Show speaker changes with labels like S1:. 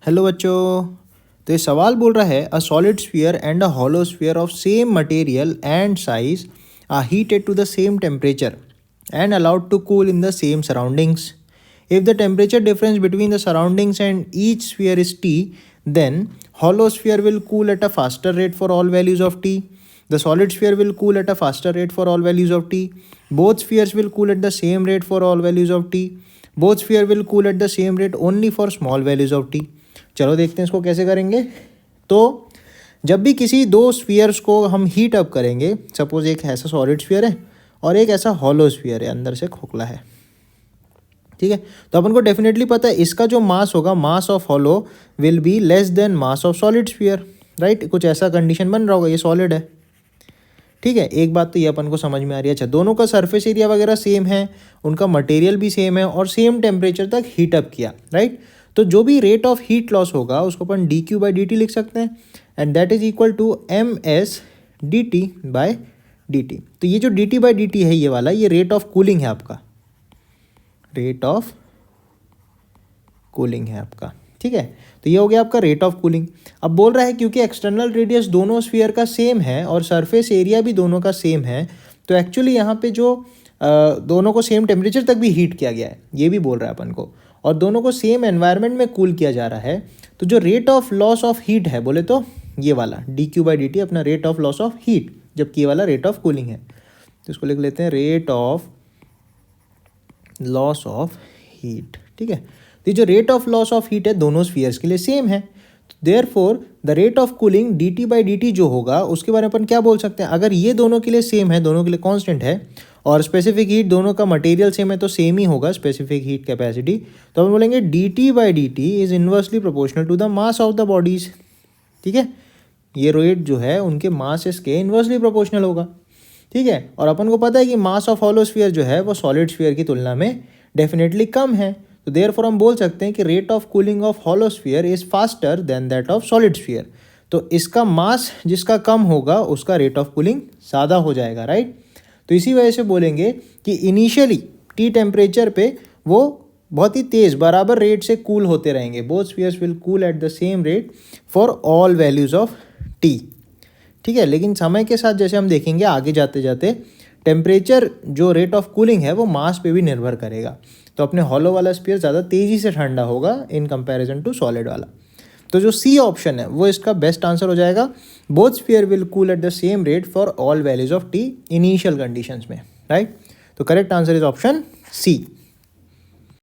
S1: Hello बच्चों। तो ये सवाल बोल रहा है a solid sphere and a hollow sphere of same material and size are heated to the same temperature and allowed to cool in the same surroundings. If the temperature difference between the surroundings and each sphere is T, then hollow sphere will cool at a faster rate for all values of T. The solid sphere will cool at a faster rate for all values of T. Both spheres will cool at the same rate for all values of T. Both sphere will cool at the same rate only for small values of T. चलो देखते हैं इसको कैसे करेंगे. तो जब भी किसी दो स्फीयर्स को हम हीट अप करेंगे, सपोज एक ऐसा सॉलिड स्फीयर है और एक ऐसा हॉलो स्फीयर है, अंदर से खोखला है, ठीक है. तो अपन को डेफिनेटली पता है इसका जो मास होगा, mass of hollow will be less then mass of solid sphere, right. कुछ ऐसा कंडीशन बन रहा होगा, ये सॉलिड है, ठीक है. एक बात तो ये अपन को समझ में आ रही है. अच्छा, दोनों का सरफेस एरिया वगैरह सेम है, उनका मटेरियल भी सेम है और सेम टेम्परेचर तक हीट अप किया, राइट. तो जो भी रेट ऑफ हीट लॉस होगा उसको अपन d q by d t लिख सकते हैं and that is equal to m s d t by d t. तो ये जो d t by d t है ये वाला, ये रेट ऑफ कूलिंग है आपका, रेट ऑफ कूलिंग है आपका, ठीक है. तो ये हो गया आपका रेट ऑफ कूलिंग. अब बोल रहा है क्योंकि एक्सटर्नल रेडियस दोनों स्फीयर का सेम है और सरफेस एरिया भी दोनों का सेम है, तो एक्चुअली यहाँ पे जो दोनों को सेम टेम्परेचर तक भी हीट किया गया है, ये भी बोल रहा है अपन को, और दोनों को सेम एनवायरनमेंट में कूल किया जा रहा है. तो जो rate of loss of heat है बोले तो ये वाला d q by d t अपना rate of loss of heat, जबकि ये वाला रेट ऑफ कूलिंग है. तो इसको लिख लेते हैं rate of loss of heat, ठीक है. तो जो rate of loss of heat है दोनों स्फीयर्स के लिए सेम है. Therefore the rate of cooling D t by d T जो होगा उसके बारे में अपन क्या बोल सकते हैं, अगर ये दोनों के लिए सेम है, दोनों के लिए कांस्टेंट है और स्पेसिफिक हीट दोनों का मटेरियल सेम है, तो सेम ही होगा स्पेसिफिक हीट कैपेसिटी. तो हम बोलेंगे d t by d t is inversely proportional to the mass of the bodies, ठीक है. ये रेट जो है उनके मासेस के इन्वर्सली प्रोपोर्शनल होगा, ठीक है. और अपन को पता है कि मास ऑफ हॉलो स्फीयर जो है वो सॉलिड स्फीयर की तुलना में डेफिनेटली कम है. तो देयरफॉर हम बोल सकते हैं कि rate of cooling of hollow sphere is faster than that of solid sphere. तो इसका मास जिसका कम होगा उसका रेट ऑफ कूलिंग ज़्यादा हो जाएगा, राइट. तो इसी वजह से बोलेंगे कि इनिशियली टी टेम्परेचर पे वो बहुत ही तेज़ बराबर रेट से कूल होते रहेंगे. Both spheres will cool at the same rate for all values of T, ठीक है. लेकिन समय के साथ जैसे हम देखेंगे आगे जाते जाते टेम्परेचर जो रेट ऑफ कूलिंग है वो मास पे भी निर्भर करेगा. तो अपने हॉलो वाला स्फीयर ज़्यादा तेज़ी से ठंडा होगा इन कंपैरिजन टू सॉलिड वाला. तो जो सी ऑप्शन है वो इसका बेस्ट आंसर हो जाएगा. Both sphere will cool at the same rate for all values of t initial conditions में, राइट. तो correct answer is option C.